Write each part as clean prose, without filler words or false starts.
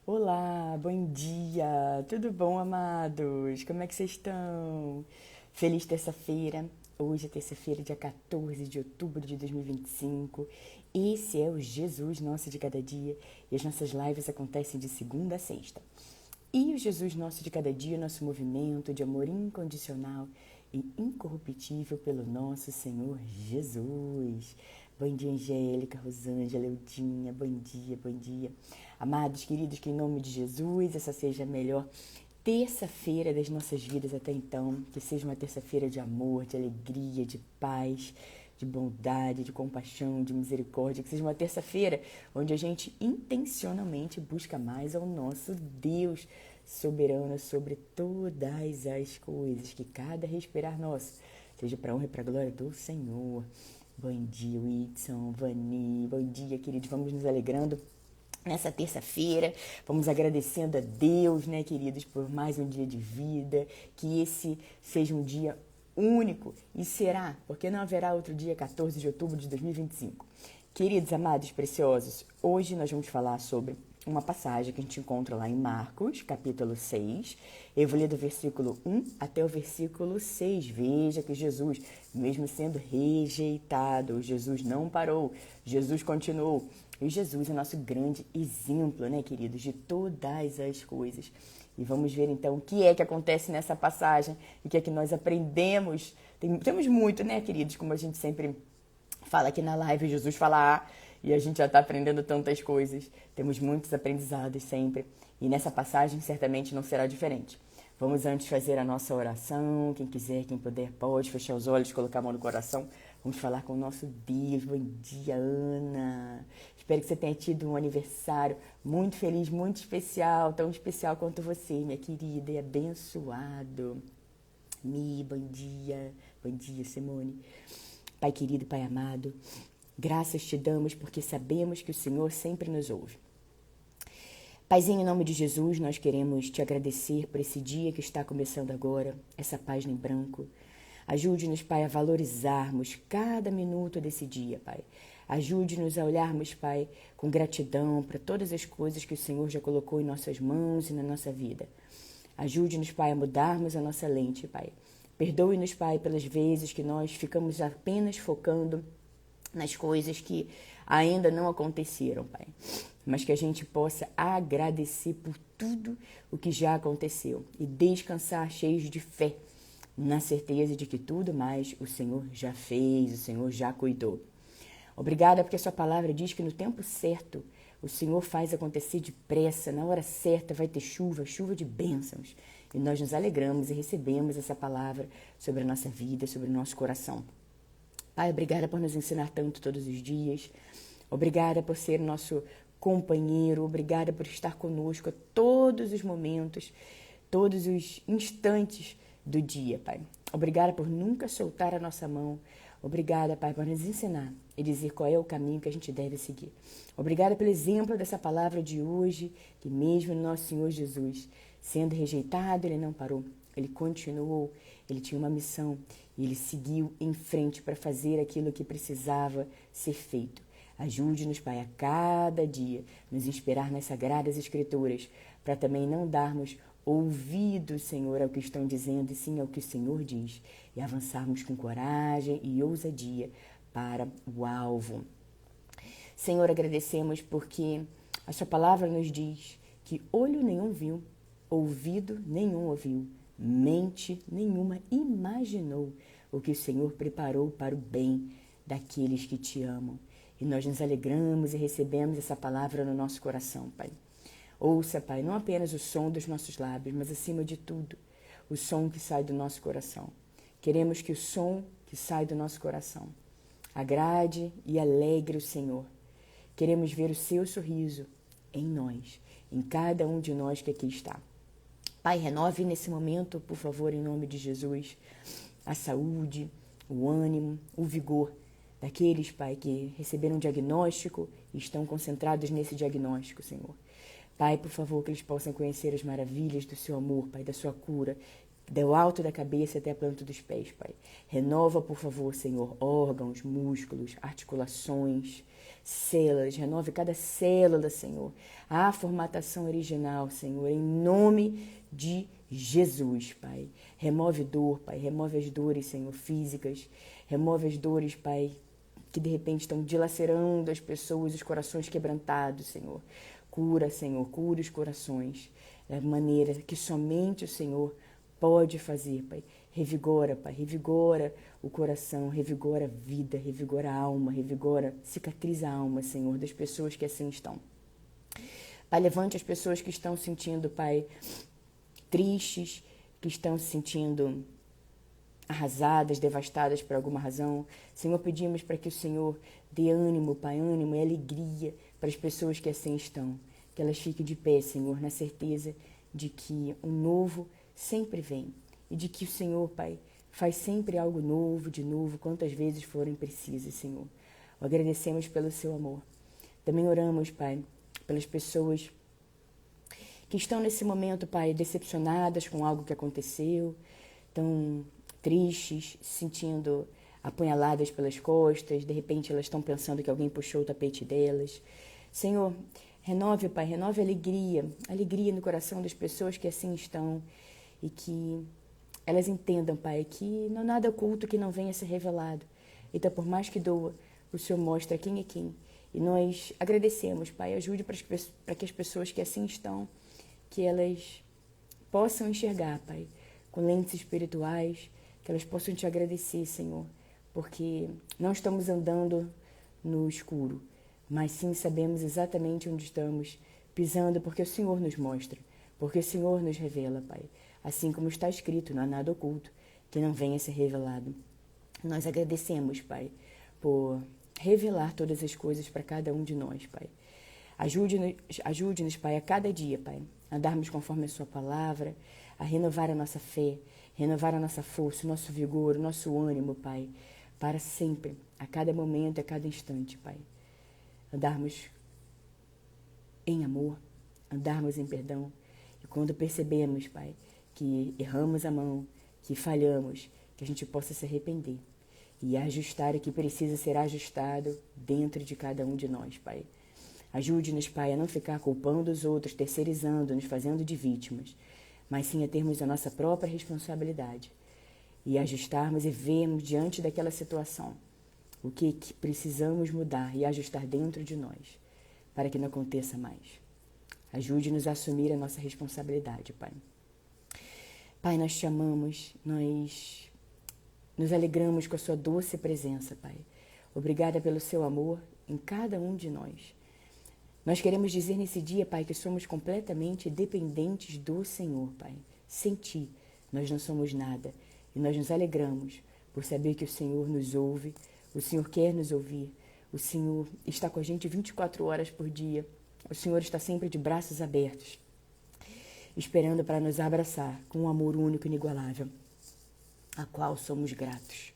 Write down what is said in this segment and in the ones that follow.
Olá, bom dia, tudo bom, amados? Como é que vocês estão? Feliz terça-feira. Hoje é terça-feira, dia 14 de outubro de 2025. Esse é o Jesus Nosso de Cada Dia e as nossas lives acontecem de segunda a sexta. E o Jesus Nosso de Cada Dia, nosso movimento de amor incondicional e incorruptível pelo nosso Senhor Jesus. Bom dia, Angélica, Rosângela, Eudinha, bom dia, bom dia. Amados, queridos, que em nome de Jesus, essa seja a melhor terça-feira das nossas vidas até então, que seja uma terça-feira de amor, de alegria, de paz, de bondade, de compaixão, de misericórdia, que seja uma terça-feira onde a gente intencionalmente busca mais ao nosso Deus soberano sobre todas as coisas, que cada respirar nosso seja para a honra e para a glória do Senhor. Bom dia, Whitson, Vani, bom dia, queridos, vamos nos alegrando nessa terça-feira, vamos agradecendo a Deus, né, queridos, por mais um dia de vida, que esse seja um dia único e será, porque não haverá outro dia 14 de outubro de 2025. Queridos, amados, preciosos, hoje nós vamos falar sobre uma passagem que a gente encontra lá em Marcos, capítulo 6. Eu vou ler do versículo 1 até o versículo 6. Veja que Jesus, mesmo sendo rejeitado, Jesus não parou, Jesus continuou. E Jesus é nosso grande exemplo, né, queridos, de todas as coisas. E vamos ver então o que é que acontece nessa passagem e o que é que nós aprendemos. Temos muito, né, queridos, como a gente sempre fala aqui na live, Jesus fala A, e a gente já está aprendendo tantas coisas. Temos muitos aprendizados sempre. E nessa passagem certamente não será diferente. Vamos antes fazer a nossa oração. Quem quiser, quem puder, pode fechar os olhos, colocar a mão no coração. Vamos falar com o nosso Deus. Bom dia, Ana. Espero que você tenha tido um aniversário muito feliz, muito especial, tão especial quanto você, minha querida, e abençoado. Mi, bom dia. Bom dia, Simone. Pai querido, Pai amado, graças te damos porque sabemos que o Senhor sempre nos ouve. Paizinho, em nome de Jesus, nós queremos te agradecer por esse dia que está começando agora, essa página em branco. Ajude-nos, Pai, a valorizarmos cada minuto desse dia, Pai. Ajude-nos a olharmos, Pai, com gratidão para todas as coisas que o Senhor já colocou em nossas mãos e na nossa vida. Ajude-nos, Pai, a mudarmos a nossa lente, Pai. Perdoe-nos, Pai, pelas vezes que nós ficamos apenas focando nas coisas que ainda não aconteceram, Pai. Mas que a gente possa agradecer por tudo o que já aconteceu e descansar cheios de fé, na certeza de que tudo mais o Senhor já fez, o Senhor já cuidou. Obrigada porque a sua palavra diz que no tempo certo o Senhor faz acontecer depressa, na hora certa vai ter chuva, chuva de bênçãos. E nós nos alegramos e recebemos essa palavra sobre a nossa vida, sobre o nosso coração. Pai, obrigada por nos ensinar tanto todos os dias. Obrigada por ser nosso companheiro. Obrigada por estar conosco a todos os momentos, todos os instantes do dia, Pai. Obrigada por nunca soltar a nossa mão. Obrigada, Pai, por nos ensinar e dizer qual é o caminho que a gente deve seguir. Obrigada pelo exemplo dessa palavra de hoje, que mesmo nosso Senhor Jesus, sendo rejeitado, ele não parou. Ele continuou, ele tinha uma missão e ele seguiu em frente para fazer aquilo que precisava ser feito. Ajude-nos, Pai, a cada dia nos inspirar nas Sagradas Escrituras, para também não darmos ouvidos, Senhor, ao que estão dizendo, e sim ao que o Senhor diz, e avançarmos com coragem e ousadia para o alvo. Senhor, agradecemos porque a sua palavra nos diz que olho nenhum viu, ouvido nenhum ouviu, mente nenhuma imaginou o que o Senhor preparou para o bem daqueles que te amam. E nós nos alegramos e recebemos essa palavra no nosso coração, Pai. Ouça, Pai, não apenas o som dos nossos lábios, mas acima de tudo, o som que sai do nosso coração. Queremos que o som que sai do nosso coração agrade e alegre o Senhor. Queremos ver o seu sorriso em nós, em cada um de nós que aqui está. Pai, renove nesse momento, por favor, em nome de Jesus, a saúde, o ânimo, o vigor daqueles, Pai, que receberam um diagnóstico e estão concentrados nesse diagnóstico, Senhor. Pai, por favor, que eles possam conhecer as maravilhas do seu amor, Pai, da sua cura, do alto da cabeça até a planta dos pés, Pai. Renova, por favor, Senhor, órgãos, músculos, articulações, células. Renove cada célula, Senhor. A formatação original, Senhor, em nome de Jesus, Pai. Remove dor, Pai. Remove as dores, Senhor, físicas. Remove as dores, Pai, que de repente estão dilacerando as pessoas, os corações quebrantados, Senhor. Cura, Senhor, cura os corações da maneira que somente o Senhor pode fazer, Pai. Revigora, Pai, revigora o coração, revigora a vida, revigora a alma, revigora, cicatriza a alma, Senhor, das pessoas que assim estão. Pai, levante as pessoas que estão sentindo, Pai, tristes, que estão se sentindo arrasadas, devastadas por alguma razão. Senhor, pedimos para que o Senhor dê ânimo, Pai, ânimo e alegria para as pessoas que assim estão. Que elas fiquem de pé, Senhor, na certeza de que o novo sempre vem. E de que o Senhor, Pai, faz sempre algo novo, de novo, quantas vezes forem precisas, Senhor. O agradecemos pelo seu amor. Também oramos, Pai, pelas pessoas que estão nesse momento, Pai, decepcionadas com algo que aconteceu, tão tristes, se sentindo apunhaladas pelas costas, de repente elas estão pensando que alguém puxou o tapete delas. Senhor, renove, Pai, renove a alegria no coração das pessoas que assim estão e que elas entendam, Pai, que não há nada oculto que não venha a ser revelado. Então, por mais que doa, o Senhor mostra quem é quem. E nós agradecemos, Pai, ajude para que as pessoas que assim estão, que elas possam enxergar, Pai, com lentes espirituais, que elas possam te agradecer, Senhor, porque não estamos andando no escuro, mas sim sabemos exatamente onde estamos pisando, porque o Senhor nos mostra, porque o Senhor nos revela, Pai. Assim como está escrito, não há nada oculto que não venha a ser revelado. Nós agradecemos, Pai, por revelar todas as coisas para cada um de nós, Pai. Ajude-nos, Pai, a cada dia, Pai, a andarmos conforme a sua palavra, a renovar a nossa fé, renovar a nossa força, o nosso vigor, o nosso ânimo, Pai, para sempre, a cada momento, a cada instante, Pai. Andarmos em amor, andarmos em perdão. E quando percebemos, Pai, que erramos a mão, que falhamos, que a gente possa se arrepender e ajustar o que precisa ser ajustado dentro de cada um de nós, Pai. Ajude-nos, Pai, a não ficar culpando os outros, terceirizando, nos fazendo de vítimas, mas sim a termos a nossa própria responsabilidade e ajustarmos e vermos diante daquela situação o que precisamos mudar e ajustar dentro de nós, para que não aconteça mais. Ajude-nos a assumir a nossa responsabilidade, Pai. Pai, nós te amamos, nós nos alegramos com a sua doce presença, Pai. Obrigada pelo seu amor em cada um de nós. Nós queremos dizer nesse dia, Pai, que somos completamente dependentes do Senhor, Pai. Sem Ti, nós não somos nada. E nós nos alegramos por saber que o Senhor nos ouve, o Senhor quer nos ouvir, o Senhor está com a gente 24 horas por dia. O Senhor está sempre de braços abertos, esperando para nos abraçar com um amor único e inigualável, a qual somos gratos.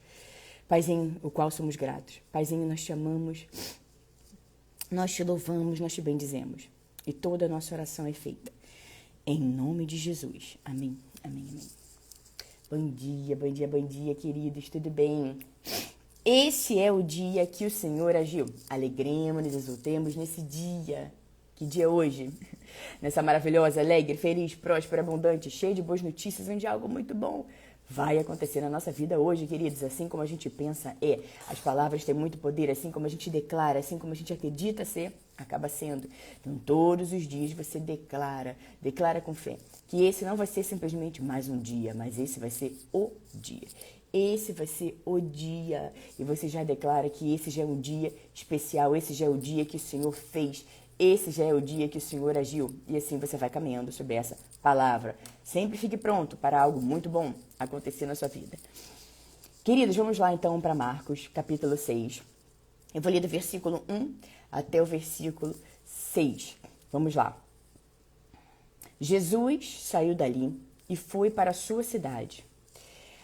Paizinho, o qual somos gratos. Paizinho, nós te amamos, nós te louvamos, nós te bendizemos. E toda a nossa oração é feita em nome de Jesus. Amém, amém, amém. Bom dia, queridos, tudo bem? Esse é o dia que o Senhor agiu. Alegremos-nos, exultemos nesse dia. Que dia é hoje? Nessa maravilhosa, alegre, feliz, próspera, abundante, cheia de boas notícias, onde algo muito bom vai acontecer na nossa vida hoje, queridos. Assim como a gente pensa, as palavras têm muito poder, assim como a gente declara, assim como a gente acredita ser, acaba sendo. Então, todos os dias você declara com fé, que esse não vai ser simplesmente mais um dia, mas esse vai ser o dia. Esse vai ser o dia. E você já declara que esse já é um dia especial, esse já é o dia que o Senhor fez, esse já é o dia que o Senhor agiu. E assim você vai caminhando sobre essa palavra. Sempre fique pronto para algo muito bom acontecer na sua vida. Queridos, vamos lá então para Marcos, capítulo 6. Eu vou ler do versículo 1 até o versículo 6. Vamos lá. Jesus saiu dali e foi para a sua cidade,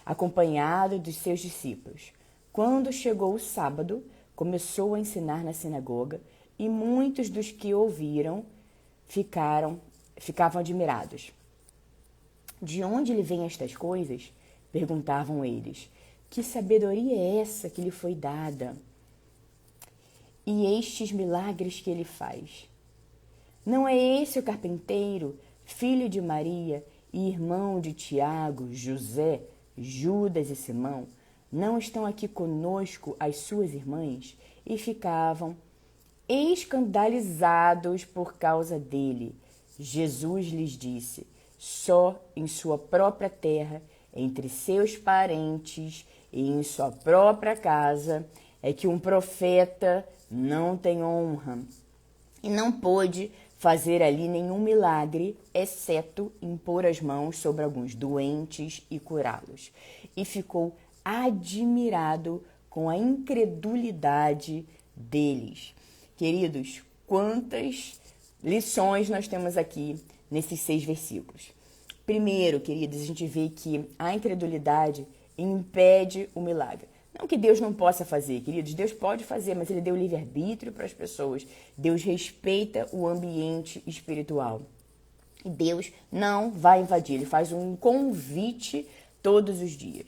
acompanhado dos seus discípulos. Quando chegou o sábado, começou a ensinar na sinagoga e muitos dos que ouviram ficavam admirados. De onde lhe vêm estas coisas? Perguntavam eles. Que sabedoria é essa que lhe foi dada? E estes milagres que ele faz? Não é esse o carpinteiro, filho de Maria e irmão de Tiago, José, Judas e Simão? Não estão aqui conosco as suas irmãs? E ficavam escandalizados por causa dele. Jesus lhes disse: só em sua própria terra, entre seus parentes e em sua própria casa, é que um profeta não tem honra. E não pôde fazer ali nenhum milagre, exceto impor as mãos sobre alguns doentes e curá-los. E ficou admirado com a incredulidade deles. Queridos, quantas lições nós temos aqui nesses 6 versículos. Primeiro, queridos, a gente vê que a incredulidade impede o milagre. Não que Deus não possa fazer, queridos, Deus pode fazer, mas Ele deu livre-arbítrio para as pessoas. Deus respeita o ambiente espiritual. E Deus não vai invadir, Ele faz um convite todos os dias.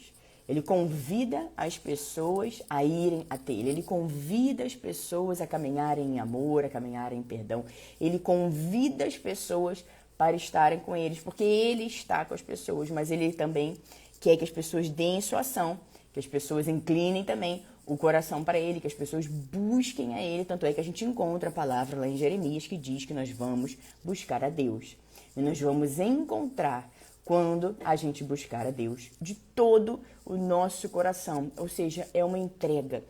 Ele convida as pessoas a irem até Ele. Ele convida as pessoas a caminharem em amor, a caminharem em perdão. Ele convida as pessoas para estarem com eles, porque Ele está com as pessoas, mas Ele também quer que as pessoas deem sua ação, que as pessoas inclinem também o coração para Ele, que as pessoas busquem a Ele. Tanto é que a gente encontra a palavra lá em Jeremias que diz que nós vamos buscar a Deus. E nós vamos encontrar quando a gente buscar a Deus de todo o nosso coração. Ou seja, é uma entrega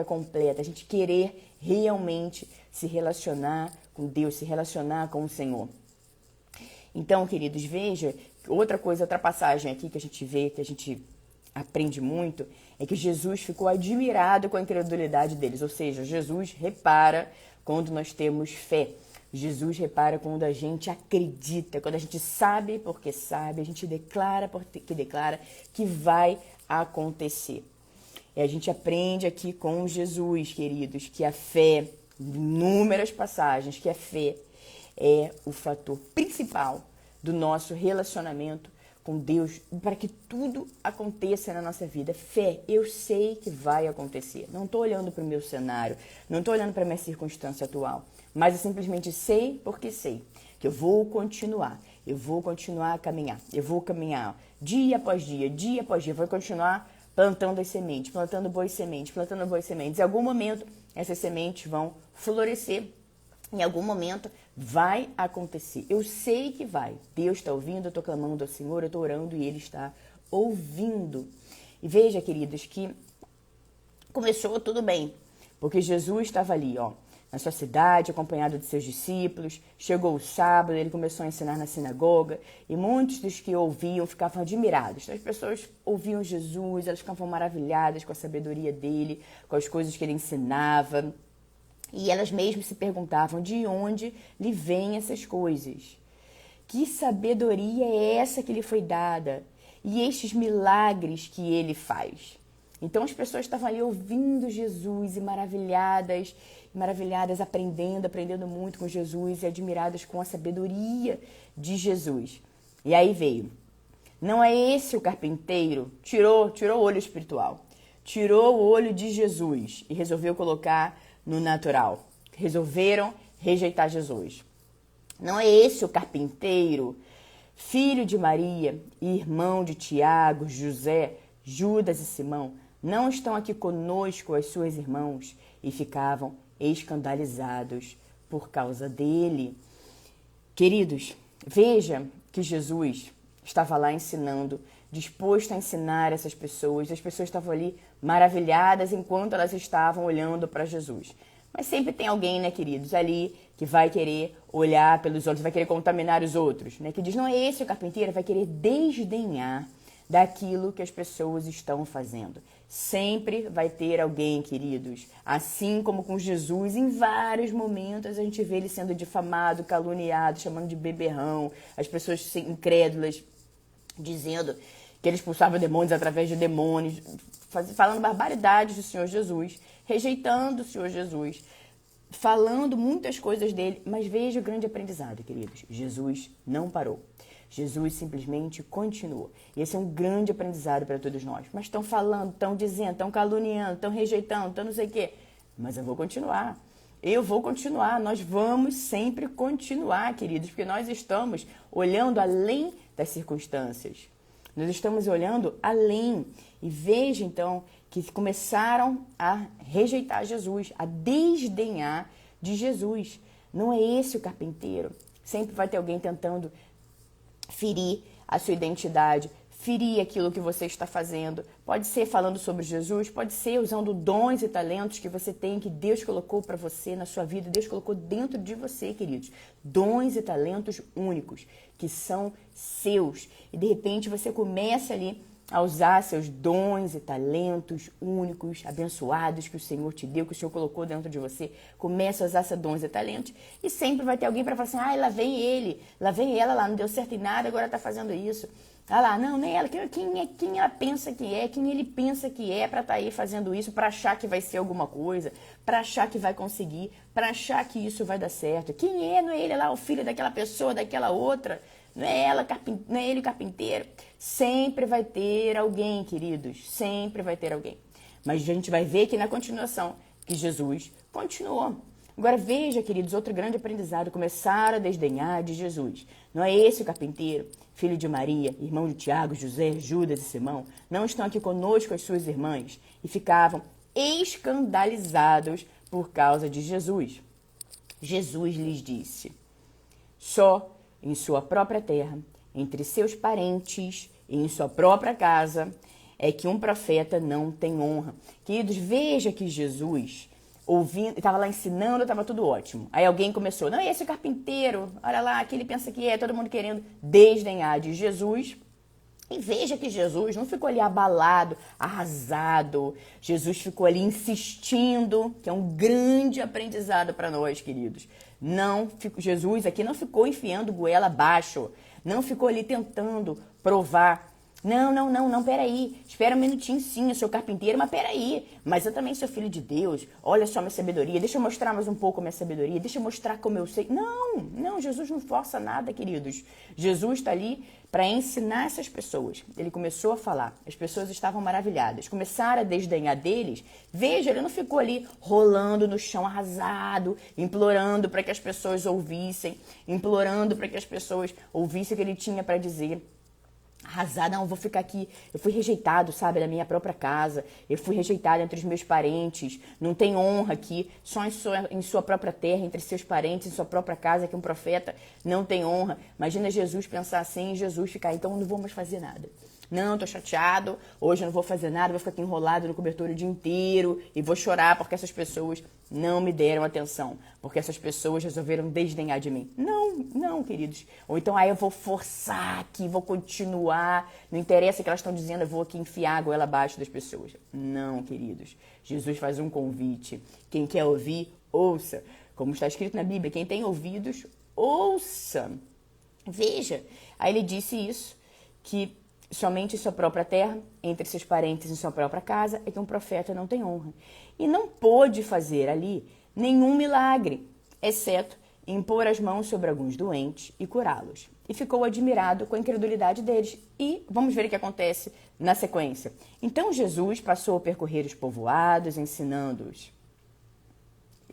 completa. A gente querer realmente se relacionar com Deus, se relacionar com o Senhor. Então, queridos, veja, outra passagem aqui que a gente vê, que a gente aprende muito, é que Jesus ficou admirado com a incredulidade deles. Ou seja, Jesus repara quando nós temos fé. Jesus repara quando a gente acredita, quando a gente sabe porque sabe, a gente declara porque declara que vai acontecer. E a gente aprende aqui com Jesus, queridos, que a fé, inúmeras passagens, que a fé é o fator principal do nosso relacionamento com Deus, para que tudo aconteça na nossa vida. Fé, eu sei que vai acontecer. Não estou olhando para o meu cenário, não estou olhando para a minha circunstância atual, mas eu simplesmente sei porque sei que eu vou continuar a caminhar. Eu vou caminhar dia após dia, vou continuar plantando as sementes, plantando boas sementes. Em algum momento, essas sementes vão florescer. Em algum momento vai acontecer. Eu sei que vai. Deus está ouvindo, eu estou clamando ao Senhor, eu estou orando e Ele está ouvindo. E veja, queridos, que começou tudo bem, porque Jesus estava ali, na sua cidade, acompanhado de seus discípulos. Chegou o sábado, Ele começou a ensinar na sinagoga e muitos dos que ouviam ficavam admirados. As pessoas ouviam Jesus, elas ficavam maravilhadas com a sabedoria dEle, com as coisas que Ele ensinava. E elas mesmas se perguntavam de onde lhe vêm essas coisas. Que sabedoria é essa que lhe foi dada? E estes milagres que ele faz? Então as pessoas estavam ali ouvindo Jesus e maravilhadas, aprendendo muito com Jesus e admiradas com a sabedoria de Jesus. E aí veio. Não é esse o carpinteiro? Tirou o olho espiritual. Tirou o olho de Jesus e resolveu colocar no natural. Resolveram rejeitar Jesus. Não é esse o carpinteiro, filho de Maria e irmão de Tiago, José, Judas e Simão? Não estão aqui conosco as suas irmãs? E ficavam escandalizados por causa dele. Queridos, veja que Jesus estava lá ensinando, disposto a ensinar essas pessoas. As pessoas estavam ali maravilhadas enquanto elas estavam olhando para Jesus. Mas sempre tem alguém, né, queridos, ali que vai querer olhar pelos outros, vai querer contaminar os outros, né? Que diz, não é esse o carpinteiro, vai querer desdenhar daquilo que as pessoas estão fazendo. Sempre vai ter alguém, queridos, assim como com Jesus, em vários momentos a gente vê ele sendo difamado, caluniado, chamando de beberrão, as pessoas incrédulas dizendo que ele expulsava demônios através de demônios, falando barbaridades do Senhor Jesus, rejeitando o Senhor Jesus, falando muitas coisas dele, mas veja o grande aprendizado, queridos. Jesus não parou. Jesus simplesmente continuou. E esse é um grande aprendizado para todos nós. Mas estão falando, estão dizendo, estão caluniando, estão rejeitando, estão não sei o quê. Mas eu vou continuar. Eu vou continuar. Nós vamos sempre continuar, queridos, porque nós estamos olhando além das circunstâncias. Nós estamos olhando além. E veja, então, que começaram a rejeitar Jesus, a desdenhar de Jesus. Não é esse o carpinteiro. Sempre vai ter alguém tentando ferir a sua identidade, ferir aquilo que você está fazendo. Pode ser falando sobre Jesus, pode ser usando dons e talentos que você tem, que Deus colocou para você na sua vida. Deus colocou dentro de você, queridos. Dons e talentos únicos, que são seus. E de repente você começa ali a usar seus dons e talentos únicos, abençoados, que o Senhor te deu, que o Senhor colocou dentro de você. Começa a usar seus dons e talentos e sempre vai ter alguém para falar assim, lá vem ele, lá vem ela, lá não deu certo em nada, agora está fazendo isso. Ah lá, não, nem ela, quem ela pensa que é, quem ele pensa que é para estar aí fazendo isso, para achar que vai ser alguma coisa, para achar que vai conseguir, para achar que isso vai dar certo. Quem é? Não é ele lá, o filho daquela pessoa, daquela outra? Não é ela, não é ele carpinteiro. Sempre vai ter alguém, queridos. Sempre vai ter alguém. Mas a gente vai ver aqui na continuação que Jesus continuou. Agora veja, queridos, outro grande aprendizado. Começaram a desdenhar de Jesus. Não é esse o carpinteiro, filho de Maria, irmão de Tiago, José, Judas e Simão? Não estão aqui conosco as suas irmãs? E ficavam escandalizados por causa de Jesus. Jesus lhes disse, só em sua própria terra, entre seus parentes e em sua própria casa, é que um profeta não tem honra. Queridos, veja que Jesus, ouvindo, estava lá ensinando, estava tudo ótimo. Aí alguém começou, não, esse é o carpinteiro, olha lá, que ele pensa que é, todo mundo querendo desdenhar de Jesus. E veja que Jesus não ficou ali abalado, arrasado. Jesus ficou ali insistindo, que é um grande aprendizado para nós, queridos. Jesus aqui não ficou enfiando goela abaixo, não ficou ali tentando provar. Não, peraí, espera um minutinho sim, eu sou carpinteiro, mas peraí, mas eu também sou filho de Deus, olha só minha sabedoria, deixa eu mostrar mais um pouco a minha sabedoria, deixa eu mostrar como eu sei. Não, Jesus não força nada, queridos. Jesus está ali para ensinar essas pessoas. Ele começou a falar, as pessoas estavam maravilhadas, começaram a desdenhar deles. Veja, ele não ficou ali rolando no chão arrasado, implorando para que as pessoas ouvissem, implorando para que as pessoas ouvissem o que ele tinha para dizer. Arrasar, não, vou ficar aqui, eu fui rejeitado, sabe, da minha própria casa, eu fui rejeitado entre os meus parentes, não tem honra aqui, só em sua própria terra, entre seus parentes, em sua própria casa, que um profeta não tem honra. Imagina Jesus pensar assim e Jesus ficar, então não vou mais fazer nada. Não, tô chateado, hoje eu não vou fazer nada, vou ficar aqui enrolado no cobertor o dia inteiro e vou chorar porque essas pessoas não me deram atenção, porque essas pessoas resolveram desdenhar de mim. Não, queridos. Ou então, eu vou forçar aqui, vou continuar, não interessa o que elas estão dizendo, eu vou aqui enfiar a goela abaixo das pessoas. Não, queridos. Jesus faz um convite. Quem quer ouvir, ouça. Como está escrito na Bíblia, quem tem ouvidos, ouça. Veja, aí ele disse isso, que somente em sua própria terra, entre seus parentes em sua própria casa, é que um profeta não tem honra. E não pôde fazer ali nenhum milagre, exceto impor as mãos sobre alguns doentes e curá-los. E ficou admirado com a incredulidade deles. E vamos ver o que acontece na sequência. Então Jesus passou a percorrer os povoados, ensinando-os.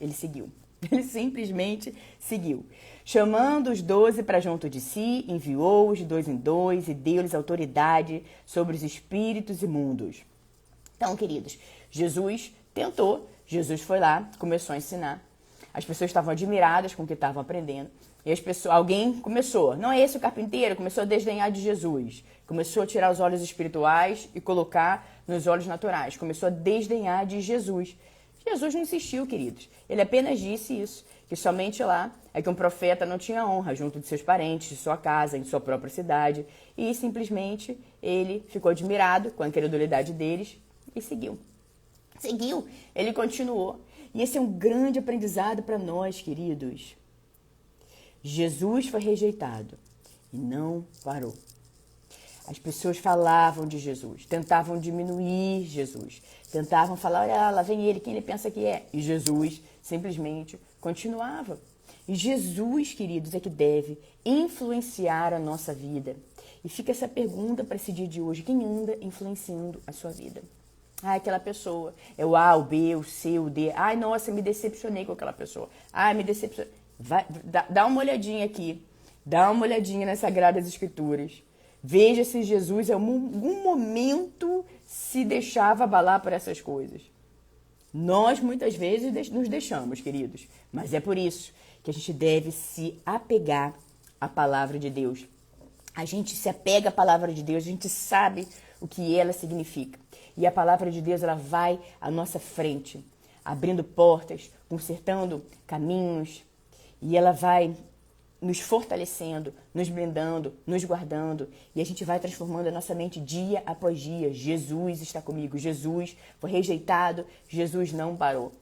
Ele seguiu. Ele simplesmente seguiu. Chamando os 12 para junto de si, enviou-os de 2 em 2 e deu-lhes autoridade sobre os espíritos imundos. Então, queridos, Jesus tentou, Jesus foi lá, começou a ensinar. As pessoas estavam admiradas com o que estavam aprendendo. E alguém começou, não é esse o carpinteiro, começou a desdenhar de Jesus. Começou a tirar os olhos espirituais e colocar nos olhos naturais. Começou a desdenhar de Jesus. Jesus não insistiu, queridos. Ele apenas disse isso, que somente lá é que um profeta não tinha honra junto de seus parentes, de sua casa, em sua própria cidade. E simplesmente ele ficou admirado com a incredulidade deles e seguiu. Seguiu, ele continuou. E esse é um grande aprendizado para nós, queridos. Jesus foi rejeitado e não parou. As pessoas falavam de Jesus, tentavam diminuir Jesus, tentavam falar, olha lá vem ele, quem ele pensa que é? E Jesus simplesmente continuava. E Jesus, queridos, é que deve influenciar a nossa vida. E fica essa pergunta para esse dia de hoje: quem anda influenciando a sua vida? Ah, aquela pessoa. É o A, o B, o C, o D. Ai, nossa, me decepcionei com aquela pessoa. Ai, me decepcionei. Vai, dá uma olhadinha aqui. Dá uma olhadinha nas Sagradas Escrituras. Veja se Jesus em algum momento se deixava abalar por essas coisas. Nós, muitas vezes, nos deixamos, queridos. Mas é por isso que a gente deve se apegar à palavra de Deus. A gente se apega à palavra de Deus, a gente sabe o que ela significa. E a palavra de Deus, ela vai à nossa frente, abrindo portas, consertando caminhos. E ela vai nos fortalecendo, nos blindando, nos guardando. E a gente vai transformando a nossa mente dia após dia. Jesus está comigo. Jesus foi rejeitado. Jesus não parou.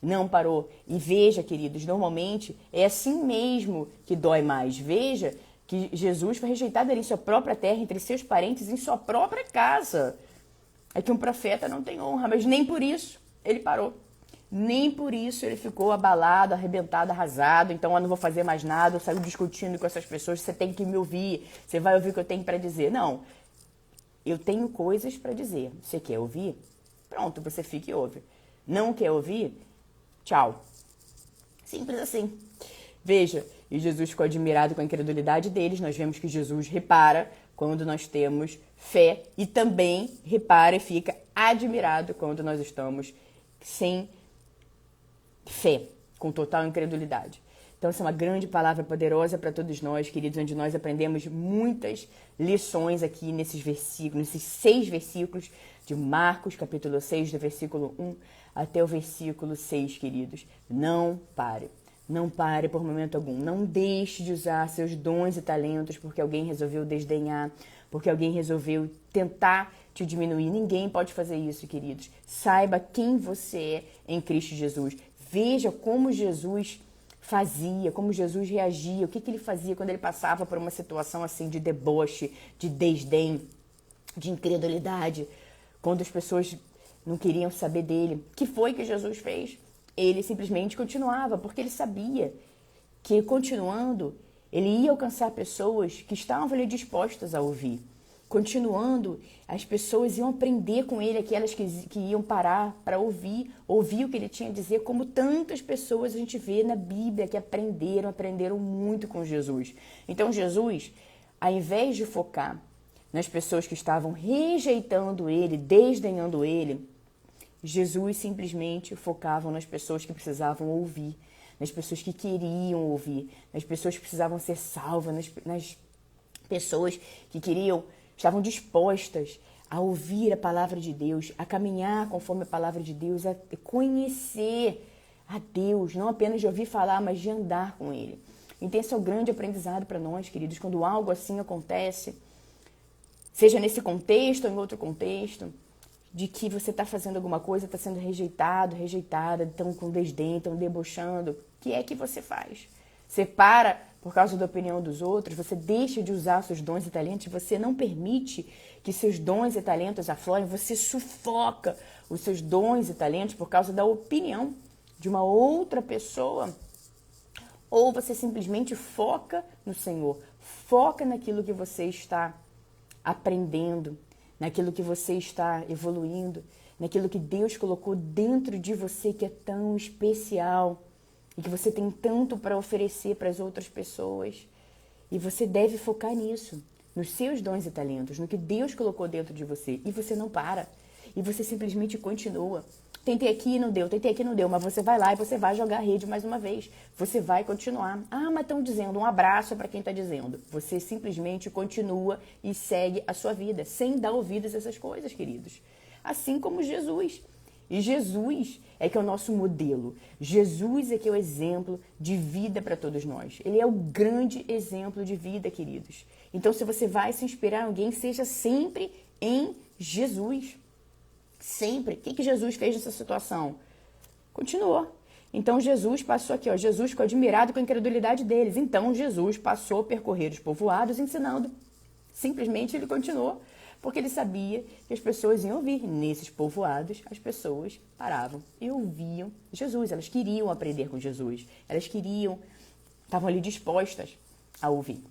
Não parou. E veja, queridos, normalmente é assim mesmo que dói mais. Veja que Jesus foi rejeitado ali em sua própria terra, entre seus parentes, em sua própria casa. É que um profeta não tem honra, mas nem por isso ele parou. Nem por isso ele ficou abalado, arrebentado, arrasado. Então eu não vou fazer mais nada, eu saio discutindo com essas pessoas. Você tem que me ouvir, você vai ouvir o que eu tenho para dizer. Não, eu tenho coisas para dizer. Você quer ouvir? Pronto, você fica e ouve. Não quer ouvir? Tchau. Simples assim. Veja, e Jesus ficou admirado com a incredulidade deles. Nós vemos que Jesus repara quando nós temos fé e também repara e fica admirado quando nós estamos sem fé, com total incredulidade. Então, essa é uma grande palavra poderosa para todos nós, queridos, onde nós aprendemos muitas lições aqui nesses versículos, nesses 6 versículos de Marcos, capítulo 6, do versículo 1 até o versículo 6, queridos. Não pare. Não pare por momento algum. Não deixe de usar seus dons e talentos porque alguém resolveu desdenhar, porque alguém resolveu tentar te diminuir. Ninguém pode fazer isso, queridos. Saiba quem você é em Cristo Jesus. Veja como Jesus fazia, como Jesus reagia, o que ele fazia quando ele passava por uma situação assim de deboche, de desdém, de incredulidade, quando as pessoas não queriam saber dele. O que foi que Jesus fez? Ele simplesmente continuava, porque ele sabia que continuando, ele ia alcançar pessoas que estavam ali dispostas a ouvir. Continuando, as pessoas iam aprender com ele, aquelas que iam parar para ouvir o que ele tinha a dizer, como tantas pessoas a gente vê na Bíblia que aprenderam muito com Jesus. Então Jesus, ao invés de focar nas pessoas que estavam rejeitando ele, desdenhando ele, Jesus simplesmente focava nas pessoas que precisavam ouvir, nas pessoas que queriam ouvir, nas pessoas que precisavam ser salvas, nas pessoas que estavam dispostas a ouvir a palavra de Deus, a caminhar conforme a palavra de Deus, a conhecer a Deus, não apenas de ouvir falar, mas de andar com Ele. Então esse é o grande aprendizado para nós, queridos, quando algo assim acontece, seja nesse contexto ou em outro contexto, de que você está fazendo alguma coisa, está sendo rejeitado, rejeitada, estão com desdém, estão debochando, o que é que você faz? Você para por causa da opinião dos outros, você deixa de usar seus dons e talentos, você não permite que seus dons e talentos aflorem, você sufoca os seus dons e talentos por causa da opinião de uma outra pessoa, ou você simplesmente foca no Senhor, foca naquilo que você está aprendendo, naquilo que você está evoluindo, naquilo que Deus colocou dentro de você que é tão especial e que você tem tanto para oferecer para as outras pessoas. E você deve focar nisso, nos seus dons e talentos, no que Deus colocou dentro de você. E você não para. E você simplesmente continua. Tentei aqui e não deu, tentei aqui e não deu, mas você vai lá e você vai jogar a rede mais uma vez. Você vai continuar. Ah, mas estão dizendo, um abraço para quem está dizendo. Você simplesmente continua e segue a sua vida, sem dar ouvidos a essas coisas, queridos. Assim como Jesus. E Jesus é que é o nosso modelo. Jesus é que é o exemplo de vida para todos nós. Ele é o grande exemplo de vida, queridos. Então, se você vai se inspirar em alguém, seja sempre em Jesus. Sempre. O que Jesus fez nessa situação? Continuou. Então, Jesus passou aqui, Jesus ficou admirado com a incredulidade deles. Então, Jesus passou a percorrer os povoados ensinando. Simplesmente, ele continuou. porque ele sabia que as pessoas iam ouvir. Nesses povoados, as pessoas paravam e ouviam Jesus. Elas queriam aprender com Jesus. Elas estavam ali dispostas a ouvir.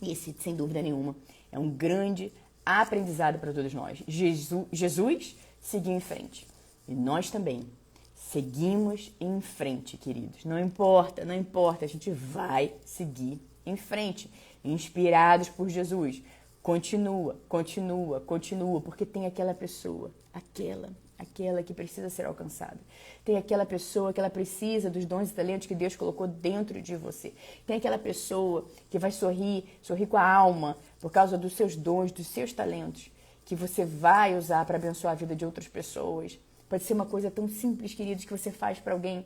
E esse, sem dúvida nenhuma, é um grande aprendizado para todos nós. Jesus seguiu em frente. E nós também seguimos em frente, queridos. Não importa, a gente vai seguir em frente. Inspirados por Jesus. Continua, porque tem aquela pessoa, aquela que precisa ser alcançada. Tem aquela pessoa que ela precisa dos dons e talentos que Deus colocou dentro de você. Tem aquela pessoa que vai sorrir com a alma por causa dos seus dons, dos seus talentos, que você vai usar para abençoar a vida de outras pessoas. Pode ser uma coisa tão simples, queridos, que você faz para alguém,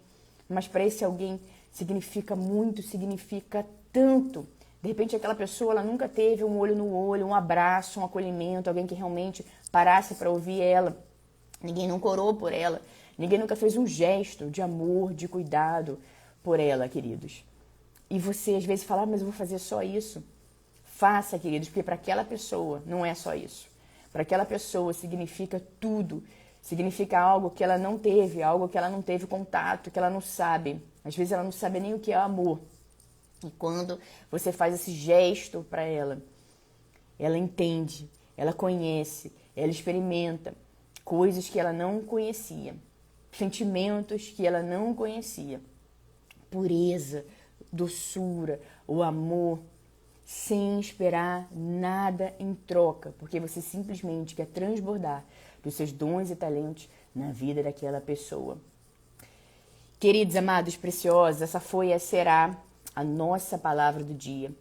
mas para esse alguém significa muito, significa tanto. De repente, aquela pessoa ela nunca teve um olho no olho, um abraço, um acolhimento, alguém que realmente parasse para ouvir ela. Ninguém nunca orou por ela. Ninguém nunca fez um gesto de amor, de cuidado por ela, queridos. E você, às vezes, fala, mas eu vou fazer só isso. Faça, queridos, porque para aquela pessoa não é só isso. Para aquela pessoa significa tudo. Significa algo que ela não teve, algo que ela não teve contato, que ela não sabe. Às vezes, ela não sabe nem o que é amor. E quando você faz esse gesto para ela, ela entende, ela conhece, ela experimenta coisas que ela não conhecia, sentimentos que ela não conhecia, pureza, doçura, o amor, sem esperar nada em troca, porque você simplesmente quer transbordar dos seus dons e talentos na vida daquela pessoa. Queridos, amados, preciosos, essa foi e será a nossa palavra do dia.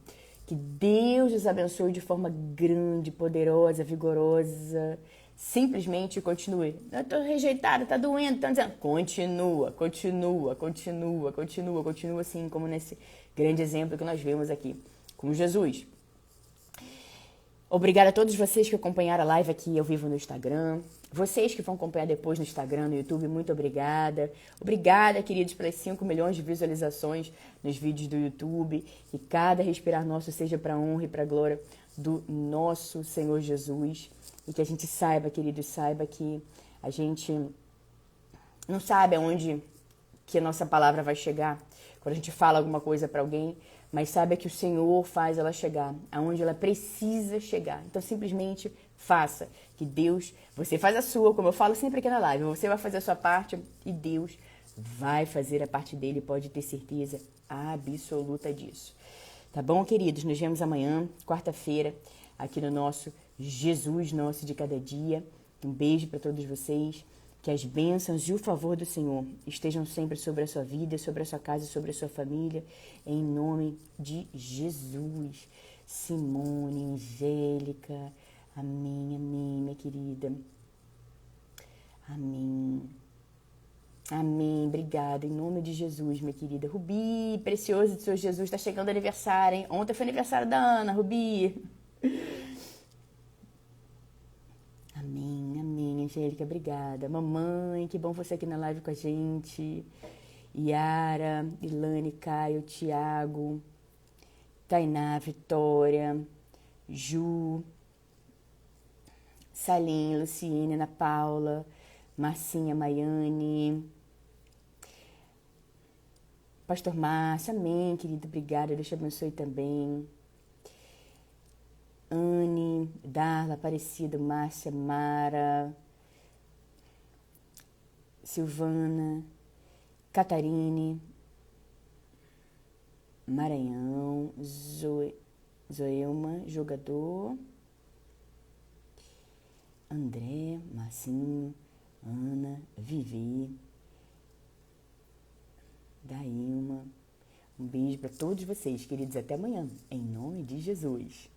Que Deus os abençoe de forma grande, poderosa, vigorosa. Simplesmente continue. Eu estou rejeitada, está doendo, estão dizendo. Continua assim, como nesse grande exemplo que nós vemos aqui com Jesus. Obrigada a todos vocês que acompanharam a live aqui ao vivo no Instagram. Vocês que vão acompanhar depois no Instagram, no YouTube, muito obrigada. Obrigada, queridos, pelas 5 milhões de visualizações nos vídeos do YouTube. Que cada respirar nosso seja para a honra e para a glória do nosso Senhor Jesus. E que a gente saiba, queridos, saiba que a gente não sabe aonde que a nossa palavra vai chegar. Quando a gente fala alguma coisa para alguém, mas saiba que o Senhor faz ela chegar aonde ela precisa chegar. Então, simplesmente faça. Que Deus, você faz a sua, como eu falo sempre aqui na live, você vai fazer a sua parte e Deus vai fazer a parte dele, pode ter certeza absoluta disso. Tá bom, queridos? Nos vemos amanhã, quarta-feira, aqui no nosso Jesus Nosso de Cada Dia. Um beijo para todos vocês. Que as bênçãos e o favor do Senhor estejam sempre sobre a sua vida, sobre a sua casa, sobre a sua família, em nome de Jesus. Simone, Angélica, amém, minha querida. Amém. Amém, obrigada, em nome de Jesus, minha querida. Rubi, precioso do Senhor Jesus, está chegando aniversário, hein? Ontem foi aniversário da Ana, Rubi. Amém, Angélica, obrigada. Mamãe, que bom você aqui na live com a gente. Yara, Ilane, Caio, Tiago, Tainá, Vitória, Ju, Salim, Luciene, Ana Paula, Marcinha, Maiane, Pastor Márcio, amém, querido, obrigada, Deus te abençoe também. Anne, Darla, Aparecida, Márcia, Mara, Silvana, Catarine, Maranhão, Zoelma, Jogador, André, Marcinho, Ana, Vivi, Dailma. Um beijo para todos vocês, queridos. Até amanhã, em nome de Jesus.